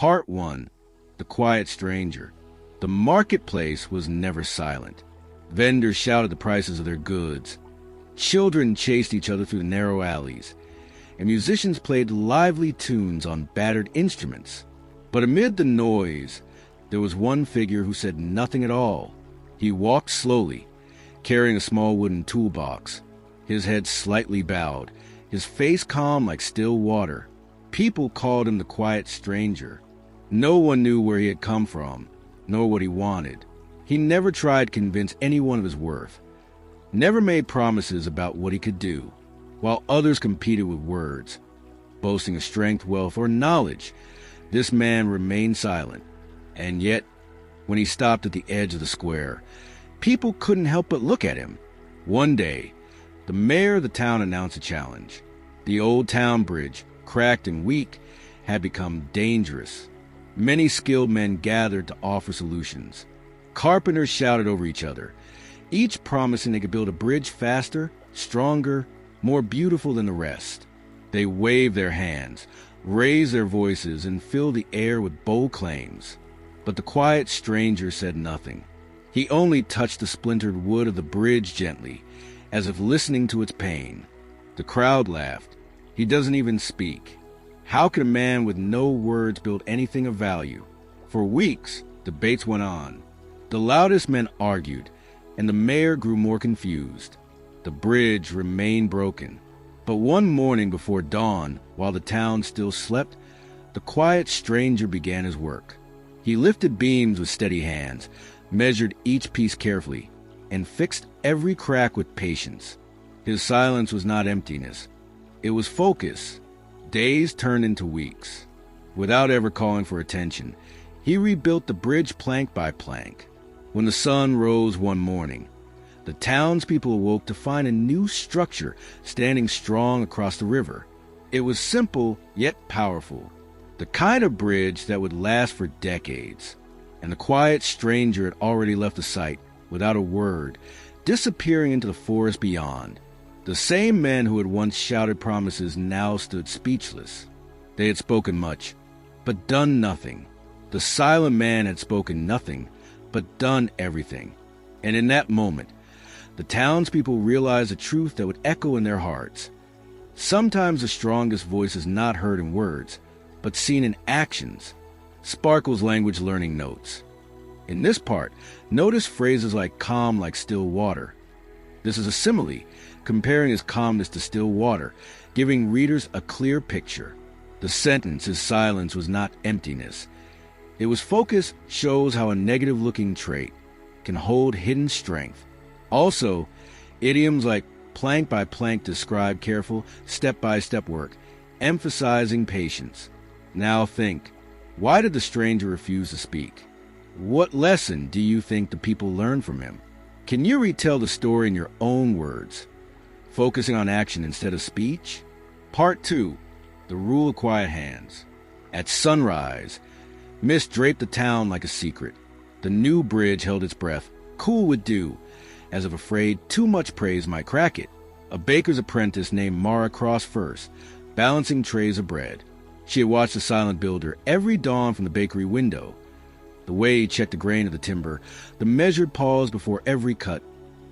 Part 1. The Quiet Stranger. The marketplace was never silent. Vendors shouted the prices of their goods. Children chased each other through the narrow alleys, and musicians played lively tunes on battered instruments. But amid the noise, there was one figure who said nothing at all. He walked slowly, carrying a small wooden toolbox, his head slightly bowed, his face calm like still water. People called him the Quiet Stranger. No one knew where he had come from, nor what he wanted. He never tried to convince anyone of his worth, never made promises about what he could do, while others competed with words. Boasting of strength, wealth, or knowledge, this man remained silent. And yet, when he stopped at the edge of the square, people couldn't help but look at him. One day, the mayor of the town announced a challenge. The old town bridge, cracked and weak, had become dangerous. Many skilled men gathered to offer solutions. Carpenters shouted over each other, each promising they could build a bridge faster, stronger, more beautiful than the rest. They waved their hands, raised their voices, and filled the air with bold claims. But the Quiet Stranger said nothing. He only touched the splintered wood of the bridge gently, as if listening to its pain. The crowd laughed. He doesn't even speak. How could a man with no words build anything of value? For weeks, debates went on. The loudest men argued, and the mayor grew more confused. The bridge remained broken. But one morning before dawn, while the town still slept, the Quiet Stranger began his work. He lifted beams with steady hands, measured each piece carefully, and fixed every crack with patience. His silence was not emptiness. It was focus. Days turned into weeks. Without ever calling for attention, he rebuilt the bridge plank by plank. When the sun rose one morning, the townspeople awoke to find a new structure standing strong across the river. It was simple, yet powerful. The kind of bridge that would last for decades. And the Quiet Stranger had already left the site, without a word, disappearing into the forest beyond. The same men who had once shouted promises now stood speechless. They had spoken much, but done nothing. The silent man had spoken nothing, but done everything. And in that moment, the townspeople realized a truth that would echo in their hearts. Sometimes the strongest voice is not heard in words, but seen in actions. Sparkle's language learning notes. In this part, notice phrases like calm like still water. This is a simile, comparing his calmness to still water, giving readers a clear picture. The sentence, his silence, was not emptiness. It was focus, shows how a negative-looking trait can hold hidden strength. Also, idioms like plank by plank describe careful, step-by-step work, emphasizing patience. Now think, why did the stranger refuse to speak? What lesson do you think the people learned from him? Can you retell the story in your own words, focusing on action instead of speech? Part 2. The Rule of Quiet Hands. At sunrise, mist draped the town like a secret. The new bridge held its breath, cool with dew, as if afraid too much praise might crack it. A baker's apprentice named Mara crossed first, balancing trays of bread. She had watched the silent builder every dawn from the bakery window. The way he checked the grain of the timber, the measured pause before every cut,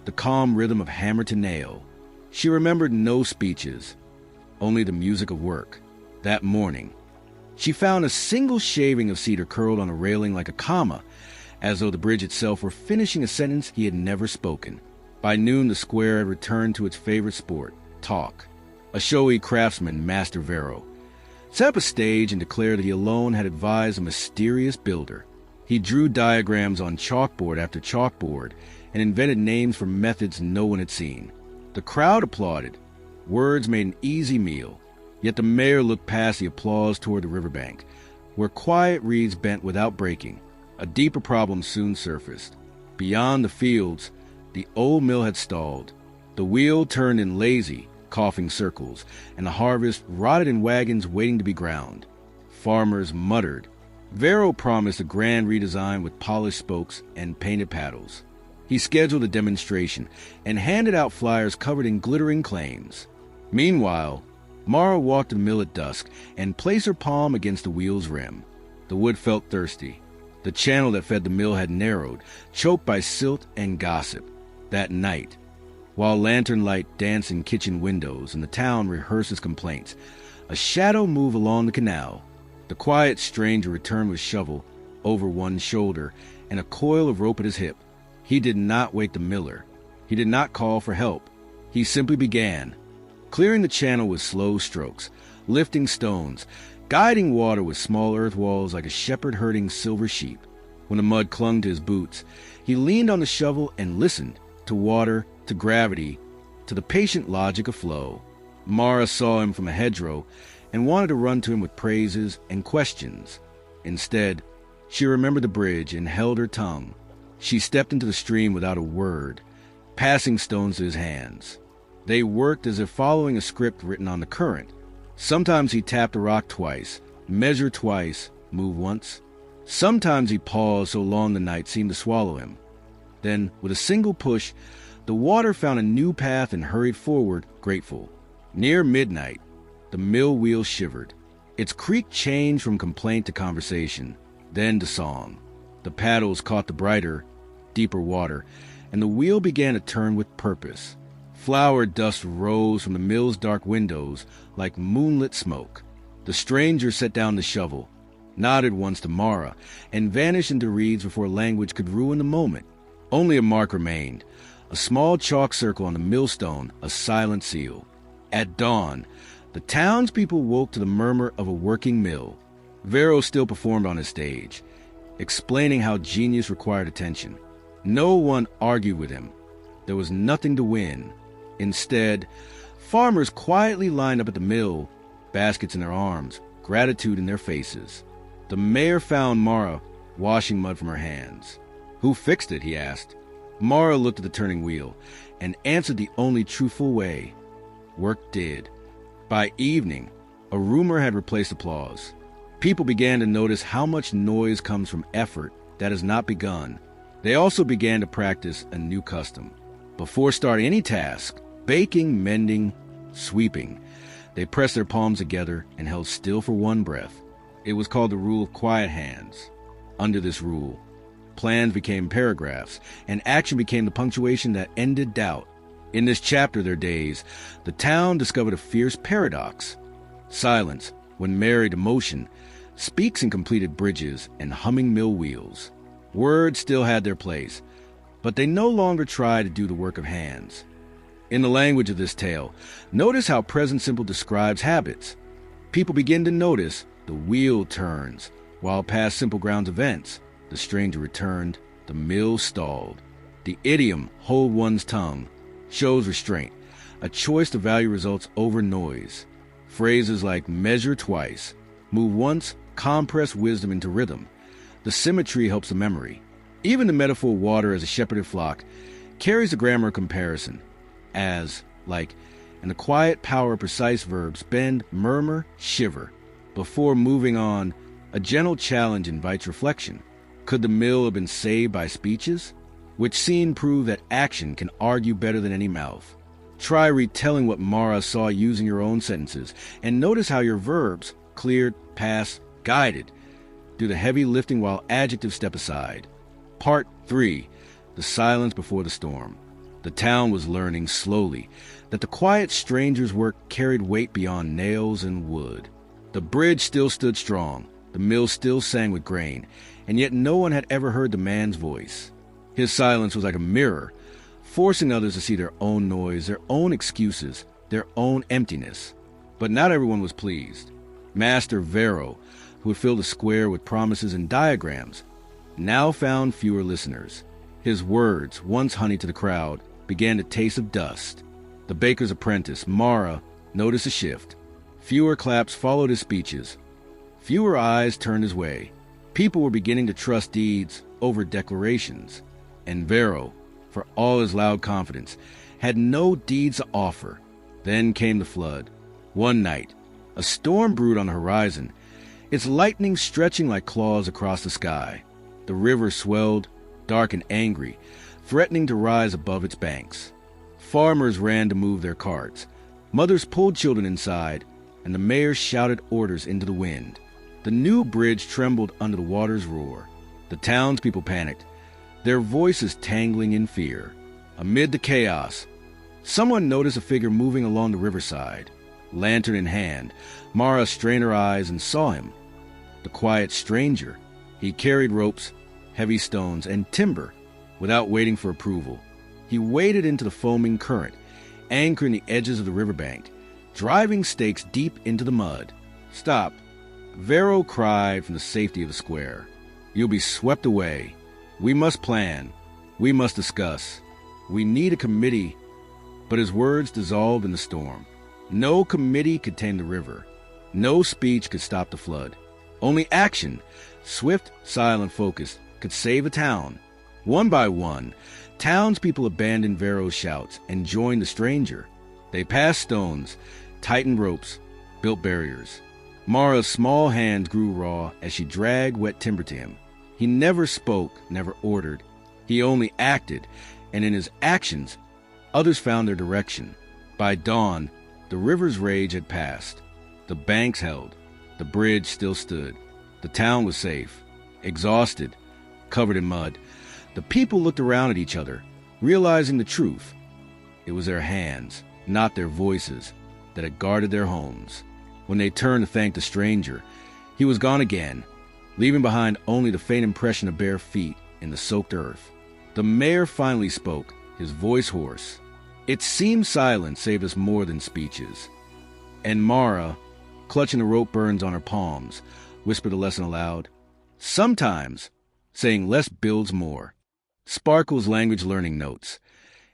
the calm rhythm of hammer to nail. She remembered no speeches, only the music of work. That morning, she found a single shaving of cedar curled on a railing like a comma, as though the bridge itself were finishing a sentence he had never spoken. By noon, the square had returned to its favorite sport, talk. A showy craftsman, Master Vero, set up a stage and declared that he alone had advised a mysterious builder. He drew diagrams on chalkboard after chalkboard and invented names for methods no one had seen. The crowd applauded. Words made an easy meal. Yet the mayor looked past the applause toward the riverbank, where quiet reeds bent without breaking. A deeper problem soon surfaced. Beyond the fields, the old mill had stalled. The wheel turned in lazy, coughing circles, and the harvest rotted in wagons waiting to be ground. Farmers muttered. Vero promised a grand redesign with polished spokes and painted paddles. He scheduled a demonstration and handed out flyers covered in glittering claims. Meanwhile, Mara walked the mill at dusk and placed her palm against the wheel's rim. The wood felt thirsty. The channel that fed the mill had narrowed, choked by silt and gossip. That night, while lantern light danced in kitchen windows and the town rehearsed its complaints, a shadow moved along the canal. The quiet stranger returned with shovel over one shoulder and a coil of rope at his hip. He did not wake the miller. He did not call for help. He simply began, clearing the channel with slow strokes, lifting stones, guiding water with small earth walls like a shepherd herding silver sheep. When the mud clung to his boots, he leaned on the shovel and listened to water, to gravity, to the patient logic of flow. Mara saw him from a hedgerow and wanted to run to him with praises and questions. Instead, she remembered the bridge and held her tongue. She stepped into the stream without a word, passing stones to his hands. They worked as if following a script written on the current. Sometimes he tapped a rock twice, measured twice, moved once. Sometimes he paused so long the night seemed to swallow him. Then, with a single push, the water found a new path and hurried forward, grateful. Near midnight, the mill wheel shivered. Its creak changed from complaint to conversation, then to song. The paddles caught the brighter, deeper water, and the wheel began to turn with purpose. Flour dust rose from the mill's dark windows like moonlit smoke. The stranger set down the shovel, nodded once to Mara, and vanished into reeds before language could ruin the moment. Only a mark remained, a small chalk circle on the millstone, a silent seal. At dawn, the townspeople woke to the murmur of a working mill. Vero still performed on his stage, explaining how genius required attention. No one argued with him. There was nothing to win. Instead, farmers quietly lined up at the mill, baskets in their arms, gratitude in their faces. The mayor found Mara washing mud from her hands. "Who fixed it?" he asked. Mara looked at the turning wheel and answered the only truthful way. Work did. By evening, a rumor had replaced applause. People began to notice how much noise comes from effort that has not begun. They also began to practice a new custom. Before starting any task, baking, mending, sweeping, they pressed their palms together and held still for one breath. It was called the rule of quiet hands. Under this rule, plans became paragraphs, and action became the punctuation that ended doubt. In this chapter of their days, the town discovered a fierce paradox. Silence, when married to motion, speaks in completed bridges and humming mill wheels. Words still had their place, but they no longer tried to do the work of hands. In the language of this tale, notice how present simple describes habits. People begin to notice the wheel turns, while past simple grounds events. The stranger returned, the mill stalled. The idiom, hold one's tongue, shows restraint, a choice to value results over noise. Phrases like measure twice, move once, compress wisdom into rhythm. The symmetry helps the memory. Even the metaphor water as a shepherded flock carries the grammar of comparison, as, like, and the quiet power of precise verbs bend, murmur, shiver. Before moving on, a gentle challenge invites reflection. Could the mill have been saved by speeches? Which scene proved that action can argue better than any mouth. Try retelling what Mara saw using your own sentences, and notice how your verbs, cleared, passed, guided, do the heavy lifting while adjectives step aside. Part 3. The silence before the storm. The town was learning slowly that the quiet stranger's work carried weight beyond nails and wood. The bridge still stood strong, the mill still sang with grain, and yet no one had ever heard the man's voice. His silence was like a mirror, forcing others to see their own noise, their own excuses, their own emptiness. But not everyone was pleased. Master Vero, who had filled the square with promises and diagrams, now found fewer listeners. His words, once honey to the crowd, began to taste of dust. The baker's apprentice, Mara, noticed a shift. Fewer claps followed his speeches. Fewer eyes turned his way. People were beginning to trust deeds over declarations. And Vero, for all his loud confidence, had no deeds to offer. Then came the flood. One night, a storm brewed on the horizon, its lightning stretching like claws across the sky. The river swelled, dark and angry, threatening to rise above its banks. Farmers ran to move their carts. Mothers pulled children inside, and the mayor shouted orders into the wind. The new bridge trembled under the water's roar. The townspeople panicked, their voices tangling in fear. Amid the chaos, someone noticed a figure moving along the riverside. Lantern in hand, Mara strained her eyes and saw him. The quiet stranger. He carried ropes, heavy stones, and timber without waiting for approval. He waded into the foaming current, anchoring the edges of the riverbank, driving stakes deep into the mud. "Stop!" Vero cried from the safety of the square. "You'll be swept away. We must plan. We must discuss. We need a committee." But his words dissolved in the storm. No committee could tame the river. No speech could stop the flood. Only action, swift, silent, focused, could save a town. One by one, townspeople abandoned Vero's shouts and joined the stranger. They passed stones, tightened ropes, built barriers. Mara's small hands grew raw as she dragged wet timber to him. He never spoke, never ordered. He only acted, and in his actions, others found their direction. By dawn, the river's rage had passed. The banks held. The bridge still stood. The town was safe, exhausted, covered in mud. The people looked around at each other, realizing the truth. It was their hands, not their voices, that had guarded their homes. When they turned to thank the stranger, he was gone again, leaving behind only the faint impression of bare feet in the soaked earth. The mayor finally spoke, his voice hoarse. It seemed silence saved us more than speeches. And Mara, clutching the rope burns on her palms, whispered a lesson aloud. Sometimes, saying less builds more. Sparkle's language learning notes.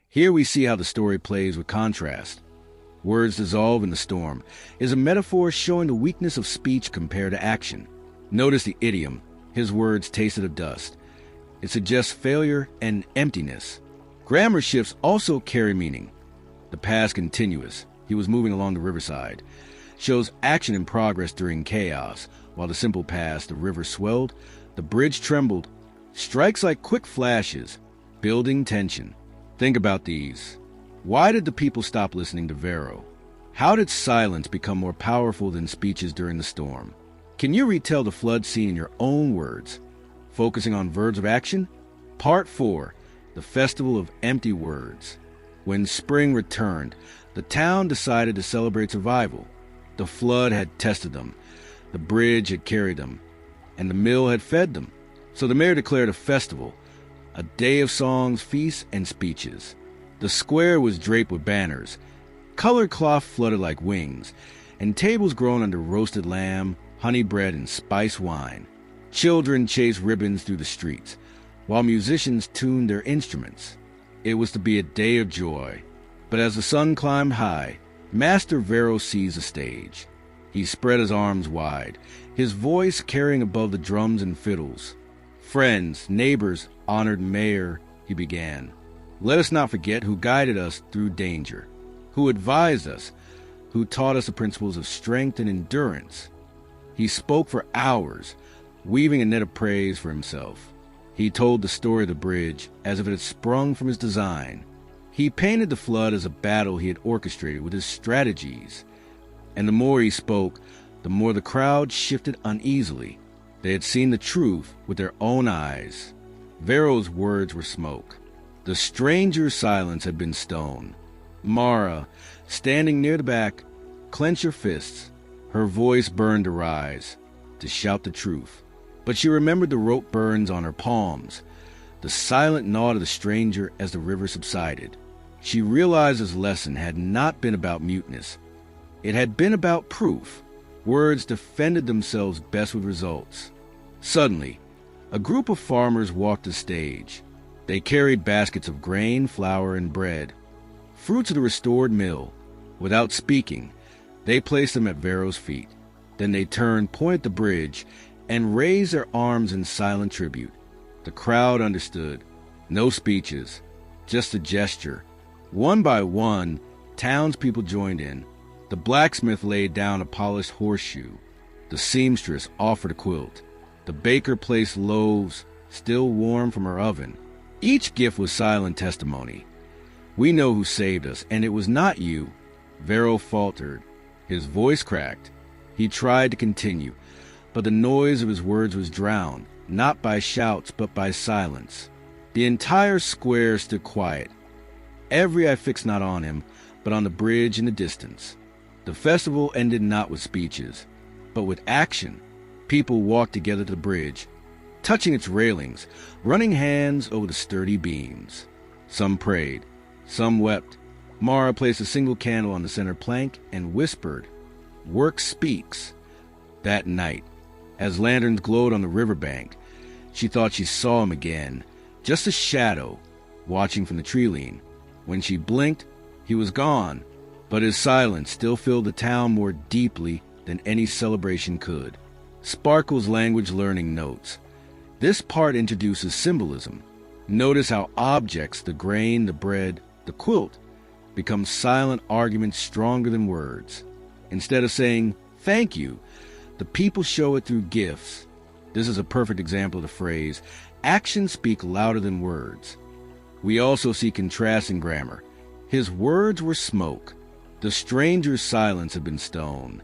Here we see how the story plays with contrast. Words dissolve in the storm is a metaphor showing the weakness of speech compared to action. Notice the idiom, his words tasted of dust. It suggests failure and emptiness. Grammar shifts also carry meaning. The past continuous, he was moving along the riverside, shows action in progress during chaos, while the simple past, the river swelled, the bridge trembled, strikes like quick flashes, building tension. Think about these. Why did the people stop listening to Vero? How did silence become more powerful than speeches during the storm? Can you retell the flood scene in your own words? Focusing on verbs of action? Part 4. The Festival of Empty Words. When spring returned, the town decided to celebrate survival. The flood had tested them, the bridge had carried them, and the mill had fed them. So the mayor declared a festival, a day of songs, feasts, and speeches. The square was draped with banners, colored cloth fluttered like wings, and tables grown under roasted lamb, honey bread, and spiced wine. Children chased ribbons through the streets, while musicians tuned their instruments. It was to be a day of joy. But as the sun climbed high, Master Vero seized the stage. He spread his arms wide, his voice carrying above the drums and fiddles. "Friends, neighbors, honored mayor," he began. "Let us not forget who guided us through danger, who advised us, who taught us the principles of strength and endurance." He spoke for hours, weaving a net of praise for himself. He told the story of the bridge as if it had sprung from his design. He painted the flood as a battle he had orchestrated with his strategies. And the more he spoke, the more the crowd shifted uneasily. They had seen the truth with their own eyes. Vero's words were smoke. The stranger's silence had been stone. Mara, standing near the back, clenched her fists. Her voice burned to rise, to shout the truth. But she remembered the rope burns on her palms, the silent nod of the stranger as the river subsided. She realized his lesson had not been about muteness. It had been about proof. Words defended themselves best with results. Suddenly, a group of farmers walked the stage. They carried baskets of grain, flour, and bread, fruits of the restored mill. Without speaking, they placed them at Vero's feet. Then they turned, pointed the bridge, and raised their arms in silent tribute. The crowd understood. No speeches, just a gesture. One by one, townspeople joined in. The blacksmith laid down a polished horseshoe. The seamstress offered a quilt. The baker placed loaves, still warm from her oven. Each gift was silent testimony. "We know who saved us, and it was not you." Vero faltered. His voice cracked. He tried to continue. but the noise of his words was drowned, not by shouts, but by silence. The entire square stood quiet. Every eye fixed not on him, but on the bridge in the distance. The festival ended not with speeches, but with action. People walked together to the bridge, touching its railings, running hands over the sturdy beams. Some prayed, some wept. Mara placed a single candle on the center plank and whispered, "Work speaks." That night, as lanterns glowed on the riverbank, she thought she saw him again, just a shadow, watching from the tree-lean. When she blinked, he was gone, but his silence still filled the town more deeply than any celebration could. Sparkle's language learning notes. This part introduces symbolism. Notice how objects, the grain, the bread, the quilt, become silent arguments stronger than words. Instead of saying, "Thank you," the people show it through gifts. This is a perfect example of the phrase, "Actions speak louder than words." We also see contrast in grammar. His words were smoke. The stranger's silence had been stone.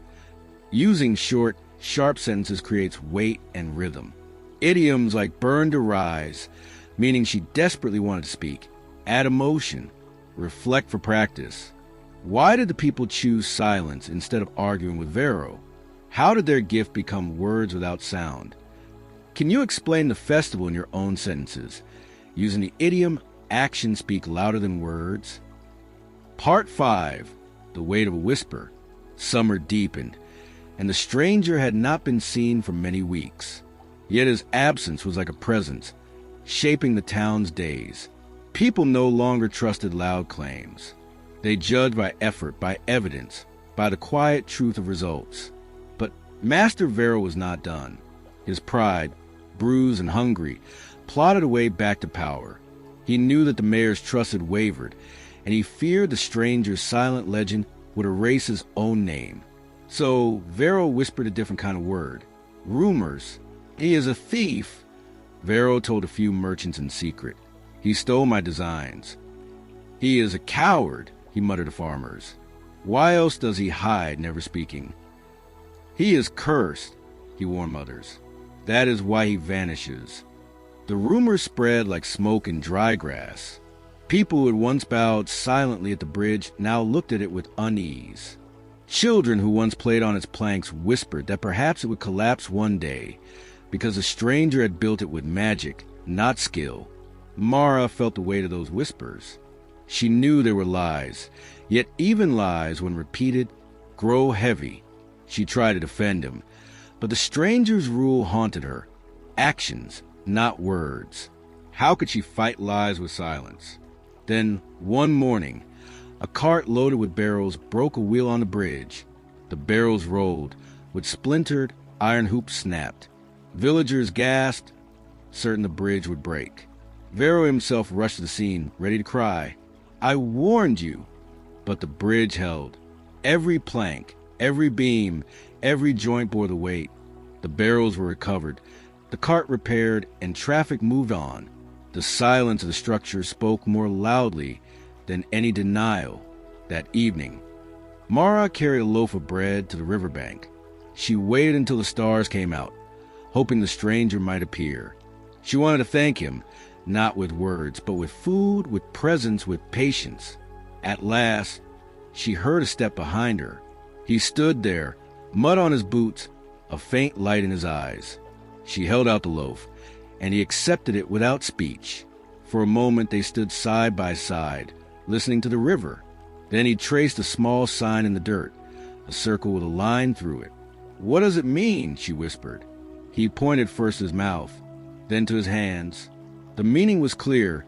Using short, sharp sentences creates weight and rhythm. Idioms like "burn to rise," meaning she desperately wanted to speak, add emotion, reflect for practice. Why did the people choose silence instead of arguing with Vero? How did their gift become words without sound? Can you explain the festival in your own sentences, using the idiom "actions speak louder than words"? Part 5, The Weight of a Whisper. Summer deepened, and the stranger had not been seen for many weeks. Yet his absence was like a presence, shaping the town's days. People no longer trusted loud claims. They judged by effort, by evidence, by the quiet truth of results. But Master Vero was not done. His pride, bruised and hungry, plodded away back to power. He knew that the mayor's trust had wavered, and he feared the stranger's silent legend would erase his own name. So Vero whispered a different kind of word. Rumors. "He is a thief," Vero told a few merchants in secret. "He stole my designs." "He is a coward," he muttered to farmers. "Why else does he hide, never speaking?" "He is cursed," he warned others. "That is why he vanishes." The rumors spread like smoke in dry grass. People who had once bowed silently at the bridge now looked at it with unease. Children who once played on its planks whispered that perhaps it would collapse one day, because a stranger had built it with magic, not skill. Mara felt the weight of those whispers. She knew they were lies, yet even lies, when repeated, grow heavy. She tried to defend him, but the stranger's rule haunted her. Actions, not words. How could she fight lies with silence? Then, one morning, a cart loaded with barrels broke a wheel on the bridge. The barrels rolled, with splintered, iron hoops snapped. Villagers gasped, certain the bridge would break. Vero himself rushed to the scene, ready to cry, "I warned you!" But the bridge held. Every plank, every beam, every joint bore the weight. The barrels were recovered, the cart repaired, and traffic moved on. The silence of the structure spoke more loudly than any denial. That evening, Mara carried a loaf of bread to the riverbank. She waited until the stars came out, hoping the stranger might appear. She wanted to thank him, not with words, but with food, with presence, with patience. At last, she heard a step behind her. He stood there, mud on his boots, a faint light in his eyes. She held out the loaf, and he accepted it without speech. For a moment they stood side by side, listening to the river. Then he traced a small sign in the dirt, a circle with a line through it. "What does it mean?" she whispered. He pointed first to his mouth, then to his hands. The meaning was clear.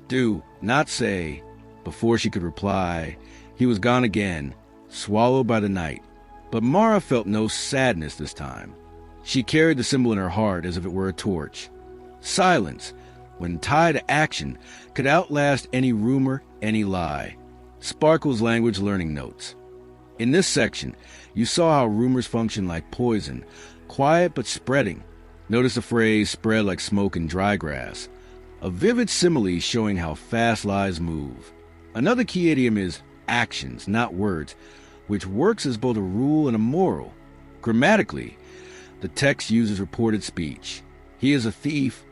Do, not say. Before she could reply, he was gone again, swallowed by the night. But Mara felt no sadness this time. She carried the symbol in her heart as if it were a torch. Silence, when tied to action, could outlast any rumor, any lie. Sparkle's language learning notes. In this section, you saw how rumors function like poison, quiet but spreading. Notice the phrase "spread like smoke in dry grass," a vivid simile showing how fast lies move. Another key idiom is actions, not words, which works as both a rule and a moral. Grammatically, The text uses reported speech. He is a thief,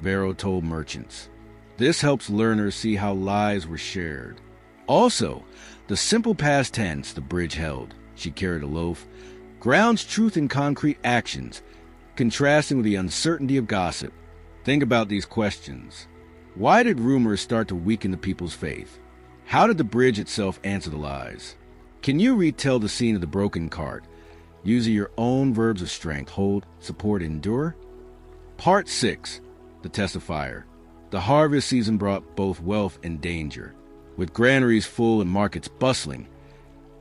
Varro told merchants. This helps learners see how lies were shared. Also, the simple past tense the bridge held, she carried a loaf, grounds truth in concrete actions, contrasting with the uncertainty of gossip. Think about these questions. Why did rumors start to weaken the people's faith? How did the bridge itself answer the lies? Can you retell the scene of the broken cart, using your own verbs of strength, hold, support, endure? Part 6. The Test of Fire. The harvest season brought both wealth and danger. With granaries full and markets bustling,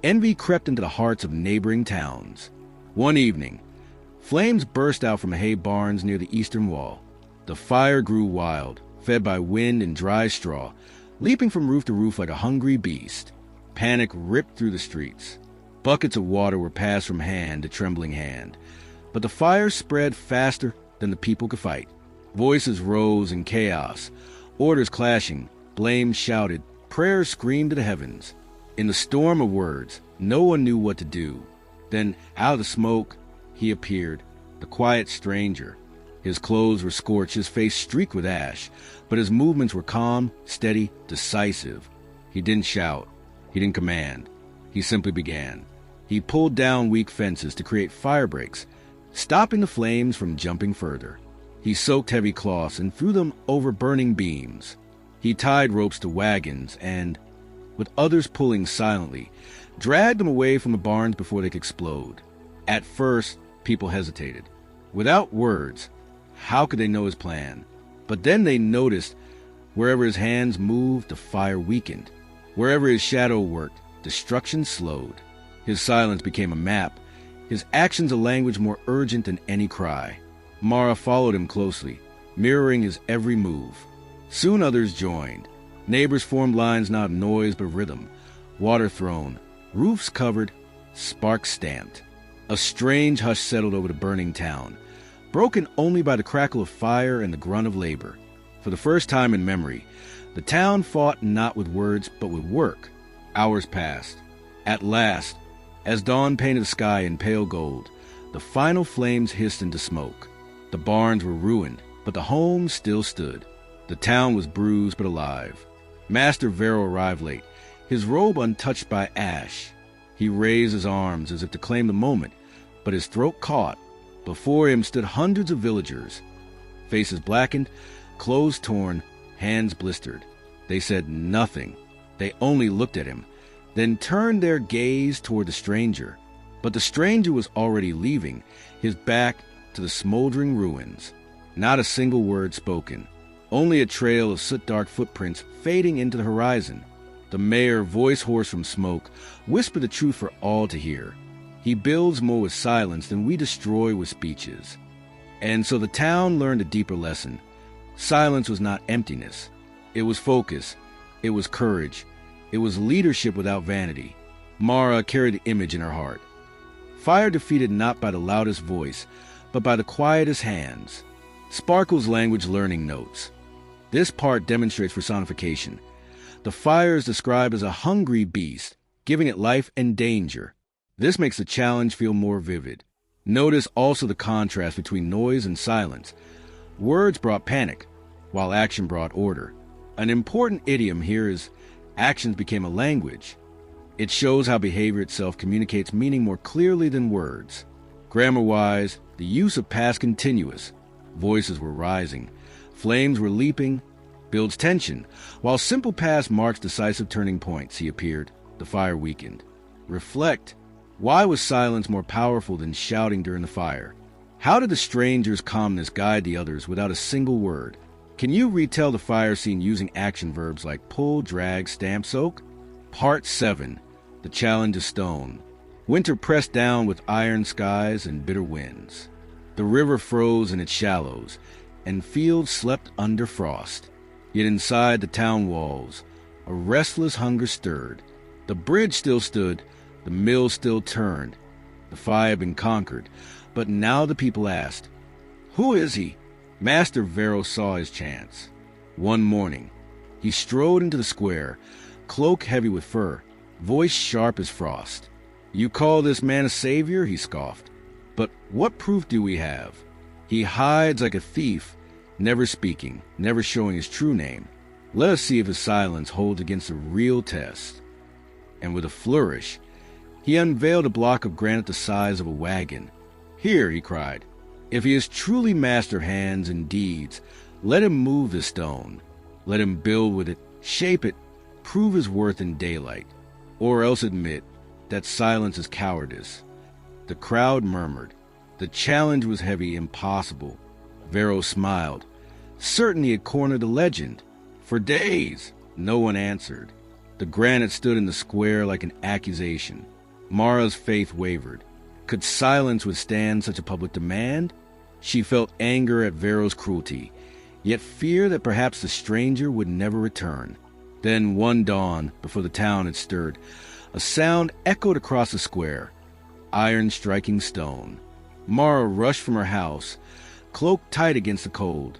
envy crept into the hearts of neighboring towns. One evening, flames burst out from hay barns near the eastern wall. The fire grew wild, fed by wind and dry straw, leaping from roof to roof like a hungry beast. Panic ripped through the streets. Buckets of water were passed from hand to trembling hand. But the fire spread faster than the people could fight. Voices rose in chaos, orders clashing, blame shouted, prayers screamed to the heavens. In the storm of words, no one knew what to do. Then, out of the smoke, he appeared, the quiet stranger. His clothes were scorched, his face streaked with ash, but his movements were calm, steady, decisive. He didn't shout. He didn't command. He simply began. He pulled down weak fences to create fire breaks, stopping the flames from jumping further. He soaked heavy cloths and threw them over burning beams. He tied ropes to wagons and, with others pulling silently, dragged them away from the barns before they could explode. At first, people hesitated. Without words, how could they know his plan? But then they noticed wherever his hands moved, the fire weakened. Wherever his shadow worked, destruction slowed. His silence became a map, his actions a language more urgent than any cry. Mara followed him closely, mirroring his every move. Soon others joined. Neighbors formed lines not of noise but rhythm. Water thrown, roofs covered, sparks stamped. A strange hush settled over the burning town, broken only by the crackle of fire and the grunt of labor. For the first time in memory, the town fought not with words but with work. Hours passed. At last, as dawn painted the sky in pale gold, the final flames hissed into smoke. The barns were ruined, but the homes still stood. The town was bruised but alive. Master Varro arrived late, his robe untouched by ash. He raised his arms as if to claim the moment, but his throat caught. Before him stood hundreds of villagers, faces blackened, clothes torn, hands blistered. They said nothing. They only looked at him, then turned their gaze toward the stranger. But the stranger was already leaving, his back to the smoldering ruins. Not a single word spoken, only a trail of soot-dark footprints fading into the horizon. The mayor, voice hoarse from smoke, whispered the truth for all to hear. He builds more with silence than we destroy with speeches. And so the town learned a deeper lesson. Silence was not emptiness. It was focus. It was courage. It was leadership without vanity. Mara carried the image in her heart. Fire defeated not by the loudest voice, but by the quietest hands. Sparkle's language learning notes. This part demonstrates personification. The fire is described as a hungry beast, giving it life and danger. This makes the challenge feel more vivid. Notice also the contrast between noise and silence. Words brought panic, while action brought order. An important idiom here is actions became a language. It shows how behavior itself communicates meaning more clearly than words. Grammar-wise, the use of past continuous. Voices were rising. Flames were leaping. Builds tension. While simple past marks decisive turning points, he appeared. The fire weakened. Reflect. Why was silence more powerful than shouting during the fire? How did the stranger's calmness guide the others without a single word? Can you retell the fire scene using action verbs like pull, drag, stamp, soak? Part 7. The Challenge of Stone. Winter pressed down with iron skies and bitter winds. The river froze in its shallows, and fields slept under frost. Yet inside the town walls, a restless hunger stirred. The bridge still stood, the mill still turned. The fire had been conquered, but now the people asked, "Who is he?" Master Varro saw his chance. One morning, he strode into the square, cloak heavy with fur, voice sharp as frost. "You call this man a savior?" he scoffed. But what proof do we have? He hides like a thief, never speaking, never showing his true name. Let us see if his silence holds against a real test. And with a flourish, he unveiled a block of granite the size of a wagon. Here, he cried, if he is truly master of hands and deeds, let him move the stone. Let him build with it, shape it, prove his worth in daylight, or else admit that silence is cowardice. The crowd murmured. The challenge was heavy, impossible. Vero smiled. Certain he had cornered a legend. For days, no one answered. The granite stood in the square like an accusation. Mara's faith wavered. Could silence withstand such a public demand? She felt anger at Vero's cruelty, yet fear that perhaps the stranger would never return. Then one dawn, before the town had stirred, a sound echoed across the square. Iron striking stone. Mara rushed from her house, cloaked tight against the cold.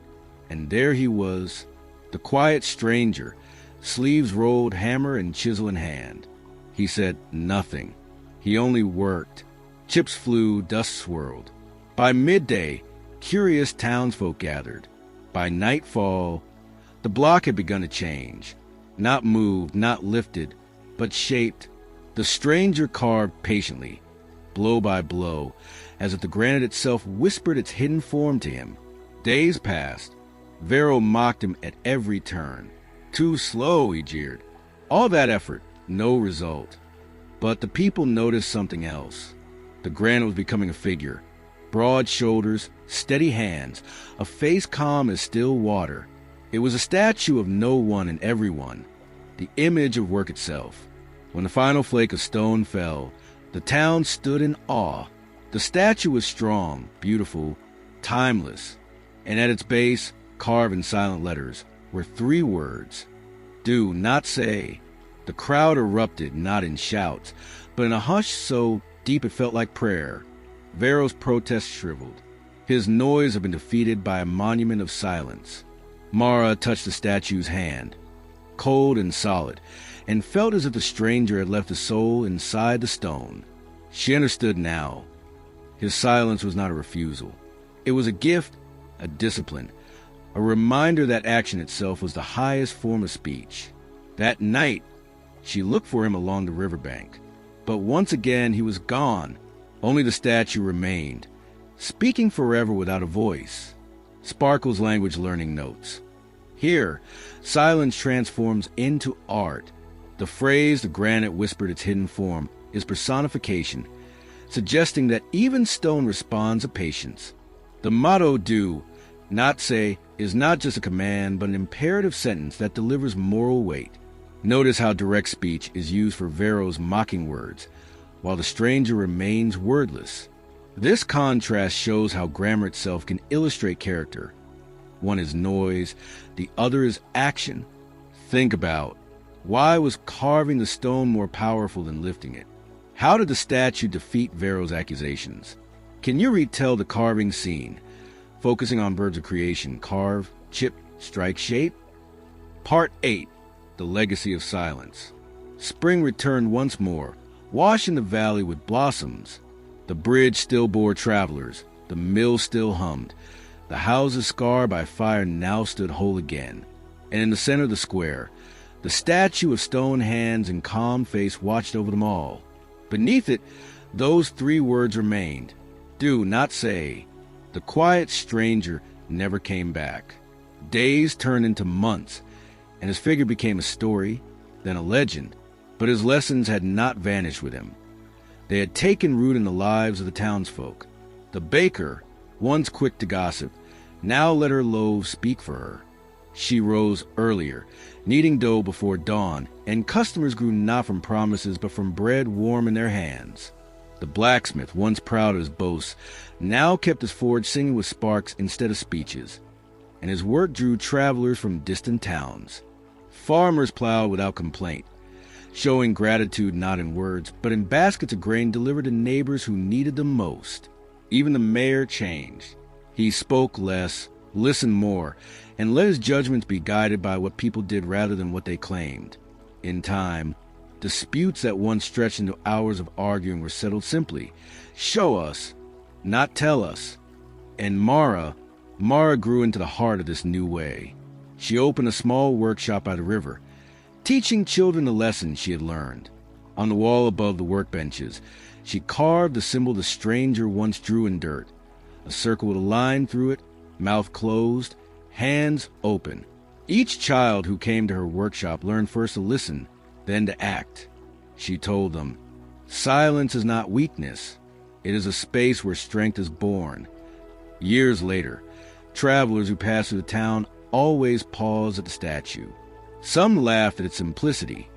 And there he was, the quiet stranger, sleeves rolled, hammer and chisel in hand. He said nothing. He only worked. Chips flew, dust swirled. By midday, curious townsfolk gathered. By nightfall, the block had begun to change. Not moved, not lifted, but shaped. The stranger carved patiently, blow by blow, as if the granite itself whispered its hidden form to him. Days passed. Vero mocked him at every turn. Too slow, he jeered. All that effort, no result. But the people noticed something else. The granite was becoming a figure. Broad shoulders, steady hands, a face calm as still water. It was a statue of no one and everyone, the image of work itself. When the final flake of stone fell, the town stood in awe. The statue was strong, beautiful, timeless, and at its base, carved in silent letters, were 3 words. Do not say. The crowd erupted, not in shouts, but in a hush so deep it felt like prayer. Vero's protest shriveled. His noise had been defeated by a monument of silence. Mara touched the statue's hand, cold and solid, and felt as if the stranger had left a soul inside the stone. She understood now. His silence was not a refusal. It was a gift, a discipline, a reminder that action itself was the highest form of speech. That night, she looked for him along the riverbank. But once again he was gone. Only the statue remained, speaking forever without a voice. Sparkle's language learning notes. Here, silence transforms into art. The phrase the granite whispered its hidden form is personification, suggesting that even stone responds to patience. The motto do not say is not just a command, but an imperative sentence that delivers moral weight. Notice how direct speech is used for Vero's mocking words, while the stranger remains wordless. This contrast shows how grammar itself can illustrate character. One is noise, the other is action. Think about, why was carving the stone more powerful than lifting it? How did the statue defeat Vero's accusations? Can you retell the carving scene, focusing on verbs of creation, carve, chip, strike, shape? Part 8, The Legacy of Silence. Spring returned once more, washing the valley with blossoms. The bridge still bore travelers, the mill still hummed. The houses scarred by fire now stood whole again. And in the center of the square, the statue of stone hands and calm face watched over them all. Beneath it, those 3 words remained. Do not say. The quiet stranger never came back. Days turned into months, and his figure became a story, then a legend. But his lessons had not vanished with him. They had taken root in the lives of the townsfolk. The baker, once quick to gossip, now let her loaves speak for her. She rose earlier, kneading dough before dawn, and customers grew not from promises but from bread warm in their hands. The blacksmith, once proud of his boasts, now kept his forge singing with sparks instead of speeches, and his work drew travelers from distant towns. Farmers plowed without complaint, showing gratitude not in words, but in baskets of grain delivered to neighbors who needed them most. Even the mayor changed. He spoke less, listened more, and let his judgments be guided by what people did rather than what they claimed. In time, disputes that once stretched into hours of arguing were settled simply. Show us. not tell us. And Mara grew into the heart of this new way. She opened a small workshop by the river, teaching children the lessons she had learned. On the wall above the workbenches, she carved the symbol the stranger once drew in dirt, a circle with a line through it, mouth closed, hands open. Each child who came to her workshop learned first to listen, then to act. She told them, "Silence is not weakness. It is a space where strength is born." Years later, travelers who passed through the town always paused at the statue. Some laughed at its simplicity,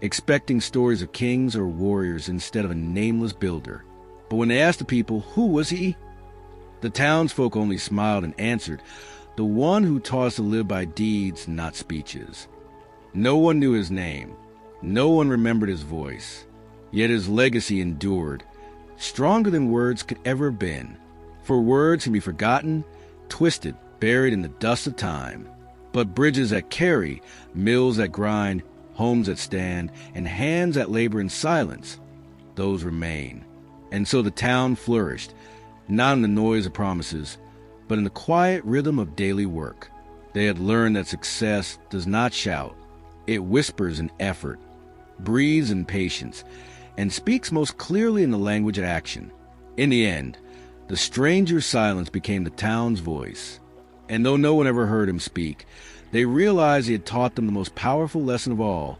expecting stories of kings or warriors instead of a nameless builder. But when they asked the people, who was he? The townsfolk only smiled and answered, the one who taught us to live by deeds, not speeches. No one knew his name. No one remembered his voice. Yet his legacy endured, stronger than words could ever have been. For words can be forgotten, twisted, buried in the dust of time. But bridges that carry, mills that grind, homes that stand, and hands that labor in silence, those remain. And so the town flourished, not in the noise of promises, but in the quiet rhythm of daily work. They had learned that success does not shout. It whispers in effort, breathes in patience, and speaks most clearly in the language of action. In the end, the stranger's silence became the town's voice. And though no one ever heard him speak, they realized he had taught them the most powerful lesson of all.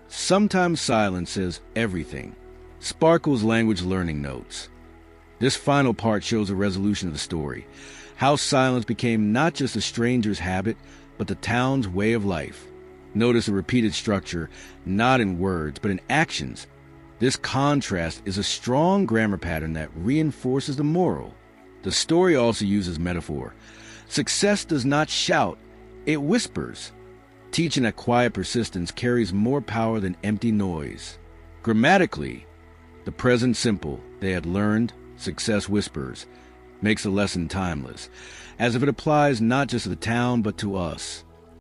Sometimes silence says everything. Sparkle's language learning notes. This final part shows a resolution of the story, how silence became not just a stranger's habit, but the town's way of life. Notice a repeated structure, not in words, but in actions. This contrast is a strong grammar pattern that reinforces the moral. The story also uses metaphor. Success does not shout, it whispers, teaching that quiet persistence carries more power than empty noise. Grammatically, the present simple, they had learned, success whispers, makes the lesson timeless, as if it applies not just to the town but to us.